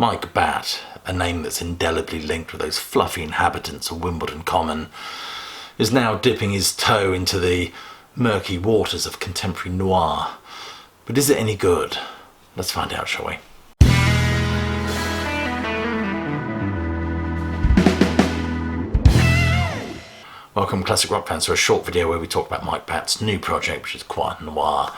Mike Batt, a name that's indelibly linked with those fluffy inhabitants of Wimbledon Common, is now dipping his toe into the murky waters of contemporary noir. But is it any good? Let's find out, shall we? Welcome, classic rock fans, to a short video where we talk about Mike Batt's new project, which is Croix Noire.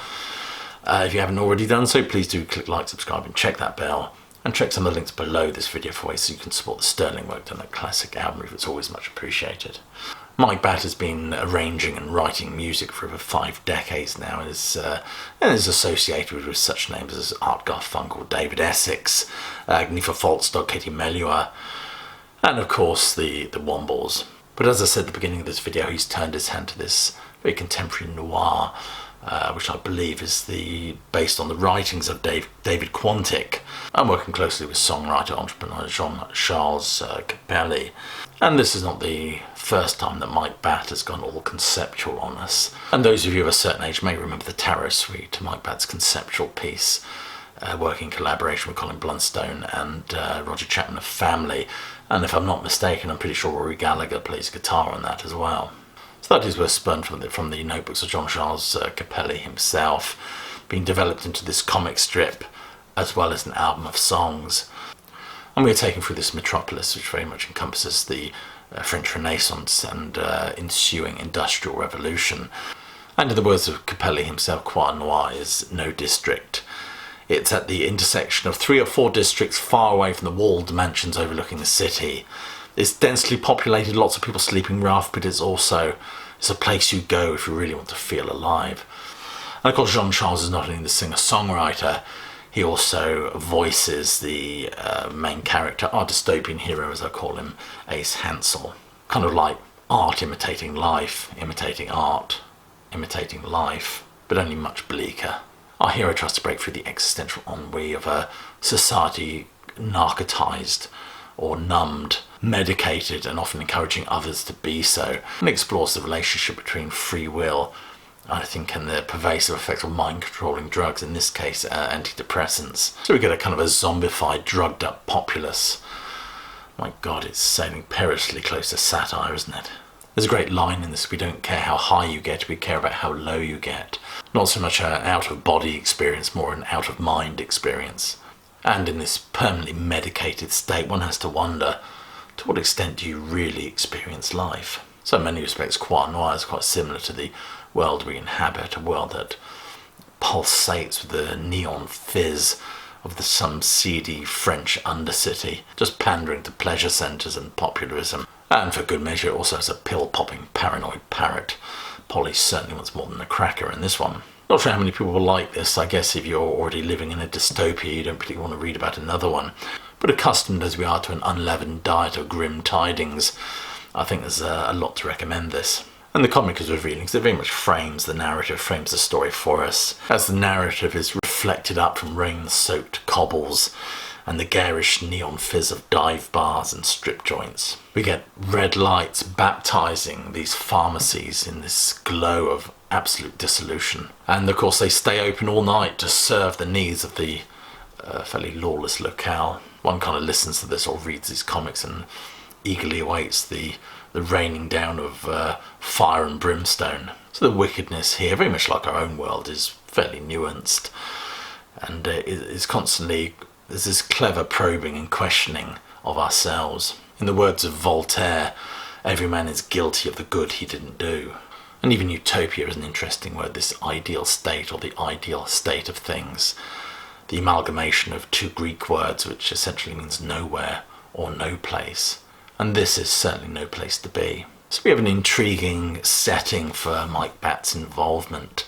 If you haven't already done so, please do click like, subscribe and check that bell. And check some of the links below this video for ways so you can support the sterling work done at Classic Album Review. It's always much appreciated. Mike Batt has been arranging and writing music for over 5 decades now and is associated with such names as Art Garfunkel, David Essex, Agnieszka Folksdog, Katie Melua, and of course the Wombles. But as I said at the beginning of this video, he's turned his hand to this very contemporary noir, which I believe is based on the writings of David Quantick. I'm working closely with songwriter entrepreneur Jean Charles Capelli, and this is not the first time that Mike Batt has gone all conceptual on us. And those of you of a certain age may remember the Tarot Suite, Mike Batt's conceptual piece, working in collaboration with Colin Blunstone and Roger Chapman of Family. And if I'm not mistaken, I'm pretty sure Rory Gallagher plays guitar on that as well. So that is were spun from the notebooks of Jean Charles Capelli himself, being developed into this comic strip as well as an album of songs. And we are taken through this metropolis, which very much encompasses the French Renaissance and ensuing Industrial Revolution. And in the words of Capelli himself, Croix Noire is no district. It's at the intersection of 3 or 4 districts far away from the walled mansions overlooking the city. It's densely populated, lots of people sleeping rough, but it's a place you go if you really want to feel alive. And of course, Jean Charles is not only the singer-songwriter, he also voices the main character, our dystopian hero as I call him, Ace Hansel. Kind of like art imitating life, imitating art, imitating life, but only much bleaker. Our hero tries to break through the existential ennui of a society narcotized or numbed, medicated, and often encouraging others to be so, and explores the relationship between free will, I think, and the pervasive effects of mind-controlling drugs, in this case antidepressants. So we get a kind of a zombified, drugged-up populace. My God, it's sailing perilously close to satire, isn't it? There's a great line in this: we don't care how high you get, we care about how low you get. Not so much an out-of-body experience, more an out-of-mind experience. And in this permanently medicated state, one has to wonder, to what extent do you really experience life? So in many respects, Croix Noire is quite similar to the world we inhabit, a world that pulsates with the neon fizz of some seedy French undercity, just pandering to pleasure centres and popularism. And for good measure, it also has a pill-popping paranoid parrot. Polly certainly wants more than a cracker in this one. Not sure how many people will like this. I guess if you're already living in a dystopia, you don't particularly want to read about another one. But accustomed as we are to an unleavened diet of grim tidings, I think there's a lot to recommend this. And the comic is revealing because it very much frames the narrative, frames the story for us, as the narrative is reflected up from rain-soaked cobbles and the garish neon fizz of dive bars and strip joints. We get red lights baptizing these pharmacies in this glow of absolute dissolution. And of course they stay open all night to serve the needs of the fairly lawless locale. One kind of listens to this or reads these comics and eagerly awaits the raining down of fire and brimstone. So the wickedness here, very much like our own world, is fairly nuanced, and is constantly, there's this clever probing and questioning of ourselves. In the words of Voltaire, every man is guilty of the good he didn't do. And even utopia is an interesting word, this ideal state or the ideal state of things. The amalgamation of 2 Greek words which essentially means nowhere or no place. And this is certainly no place to be. So we have an intriguing setting for Mike Batt's involvement.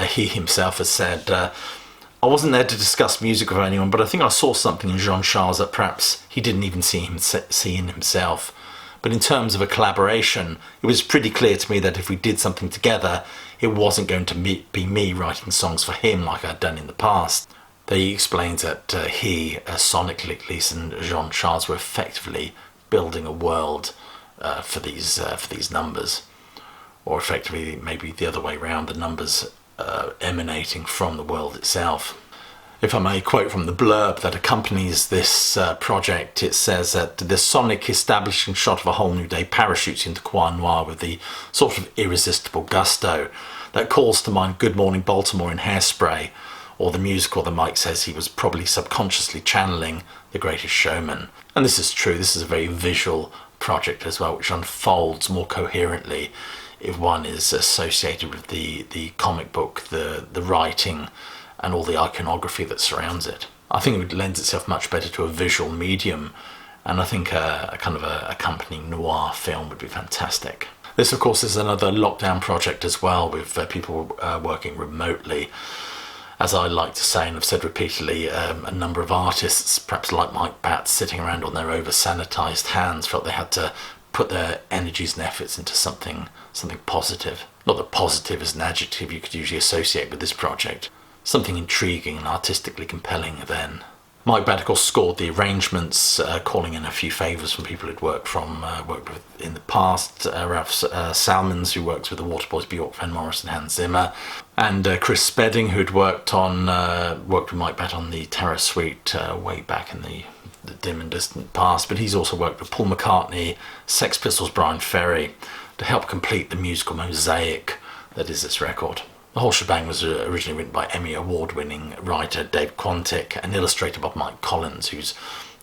He himself has said, I wasn't there to discuss music with anyone, but I think I saw something in Jean Charles that perhaps he didn't even see in himself. But in terms of a collaboration, it was pretty clear to me that if we did something together, it wasn't going to be me writing songs for him like I'd done in the past. He explains that he, sonically at least, and Jean Charles were effectively building a world for these numbers, or effectively maybe the other way around, the numbers emanating from the world itself. If I may quote from the blurb that accompanies this project, it says that the sonic establishing shot of a whole new day parachutes into Croix Noire with the sort of irresistible gusto that calls to mind Good Morning Baltimore in Hairspray, or the musical that Mike says he was probably subconsciously channeling The Greatest Showman. And this is true, this is a very visual project as well, which unfolds more coherently if one is associated with the comic book, the writing, and all the iconography that surrounds it. I think it lends itself much better to a visual medium, and I think a kind of a accompanying noir film would be fantastic. This, of course, is another lockdown project as well, with people working remotely. As I like to say, and I've said repeatedly, a number of artists, perhaps like Mike Batt, sitting around on their over-sanitised hands, felt they had to put their energies and efforts into something positive. Not that positive is an adjective you could usually associate with this project. Something intriguing and artistically compelling then. Mike Batt, of course, scored the arrangements, calling in a few favours from people who'd worked with in the past. Ralph Salmons, who works with the Waterboys, Bjork, Van Morrison, Hans Zimmer, and Chris Spedding, who'd worked with Mike Batt on the Terror Suite way back in the dim and distant past. But he's also worked with Paul McCartney, Sex Pistols, Brian Ferry, to help complete the musical mosaic that is this record. The whole shebang was originally written by Emmy Award-winning writer Dave Quantick and illustrated by Mike Collins, who's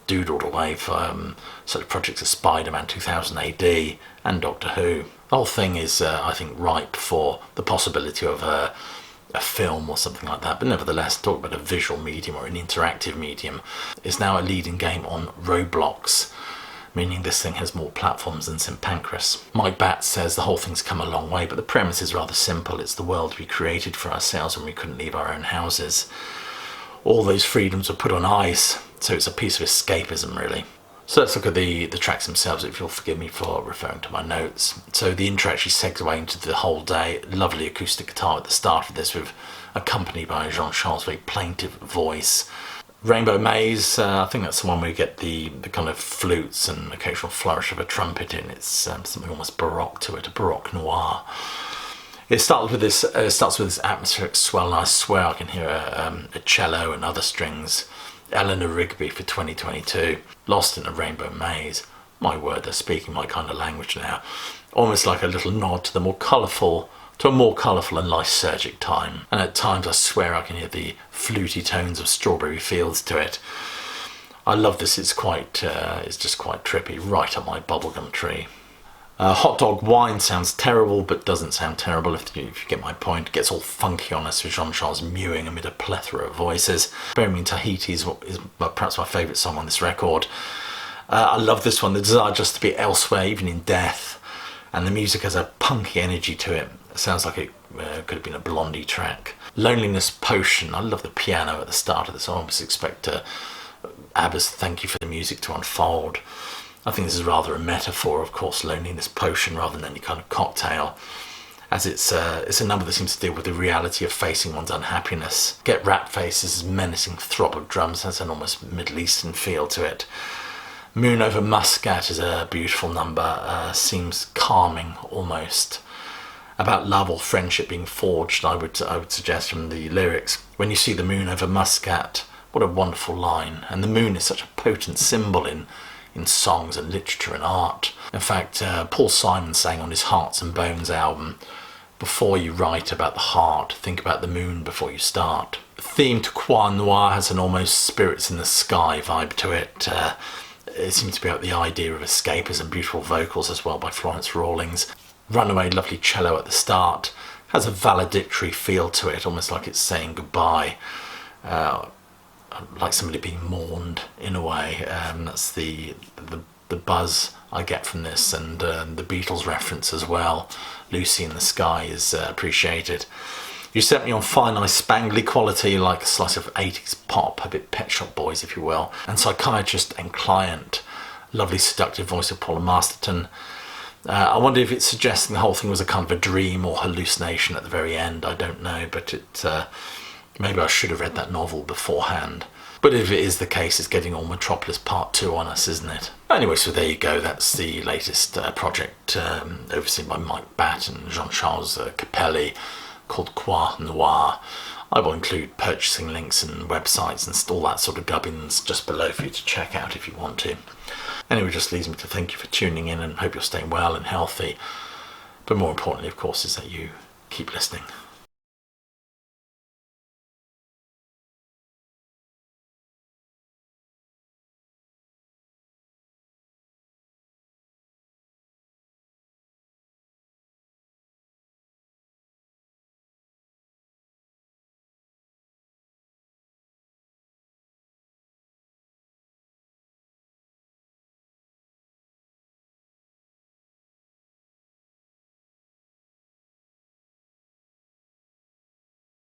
doodled away for such projects as Spider-Man 2000 AD and Doctor Who. The whole thing is, I think, ripe for the possibility of a film or something like that, but nevertheless, talk about a visual medium or an interactive medium. It's now a leading game on Roblox, meaning this thing has more platforms than St. Pancras. Mike Batt says the whole thing's come a long way, but the premise is rather simple. It's the world we created for ourselves when we couldn't leave our own houses. All those freedoms were put on ice, so it's a piece of escapism, really. So let's look at the tracks themselves, if you'll forgive me for referring to my notes. So the intro actually segues away into the whole day. Lovely acoustic guitar at the start of this, accompanied by Jean Charles' very plaintive voice. Rainbow Maze, I think that's the one where you get the kind of flutes and occasional flourish of a trumpet in. It's something almost baroque to it, a baroque noir. It starts with this atmospheric swell, and I swear I can hear a cello and other strings. Eleanor Rigby for 2022, Lost in a Rainbow Maze. My word, they're speaking my kind of language now. Almost like a little nod to a more colourful and lysergic time. And at times I swear I can hear the fluty tones of Strawberry Fields to it. I love this, it's just quite trippy, right up my bubblegum tree. Hot Dog Wine sounds terrible, but doesn't sound terrible if you get my point. It gets all funky on us with Jean Charles mewing amid a plethora of voices. Bury Me in Tahiti is perhaps my favourite song on this record. I love this one, the desire just to be elsewhere, even in death. And the music has a punky energy to it. It sounds like it could have been a Blondie track. Loneliness Potion, I love the piano at the start of this. I almost expect ABBA's Thank You for the Music to unfold. I think this is rather a metaphor, of course, Loneliness Potion rather than any kind of cocktail, as it's a number that seems to deal with the reality of facing one's unhappiness. Get Rat Face's menacing throb of drums has an almost Middle Eastern feel to it. Moon Over Muscat is a beautiful number, seems calming almost. About love or friendship being forged, I would suggest from the lyrics. When you see the moon over Muscat, what a wonderful line. And the moon is such a potent symbol in songs and literature and art. In fact, Paul Simon sang on his Hearts and Bones album, before you write about the heart, think about the moon before you start. The theme to Croix Noire has an almost spirits in the sky vibe to it. It seems to be about the idea of escapism, beautiful vocals as well by Florence Rawlings. Runaway, lovely cello at the start, has a valedictory feel to it, almost like it's saying goodbye. Like somebody being mourned in a way. That's the buzz I get from this, and the Beatles reference as well. Lucy in the Sky is appreciated. You set me on fine, nice spangly quality, like a slice of 80s pop, a bit Pet Shop Boys if you will. And Psychiatrist and Client, lovely seductive voice of Paula Masterton. I wonder if it's suggesting the whole thing was a kind of a dream or hallucination at the very end. I don't know, but maybe I should have read that novel beforehand. But if it is the case, it's getting all Metropolis Part 2 on us, isn't it? Anyway, so there you go. That's the latest project overseen by Mike Batt and Jean Charles Capelli, called Croix Noire. I will include purchasing links and websites and all that sort of gubbins just below for you to check out if you want to. Anyway, it just leaves me to thank you for tuning in and hope you're staying well and healthy. But more importantly, of course, is that you keep listening.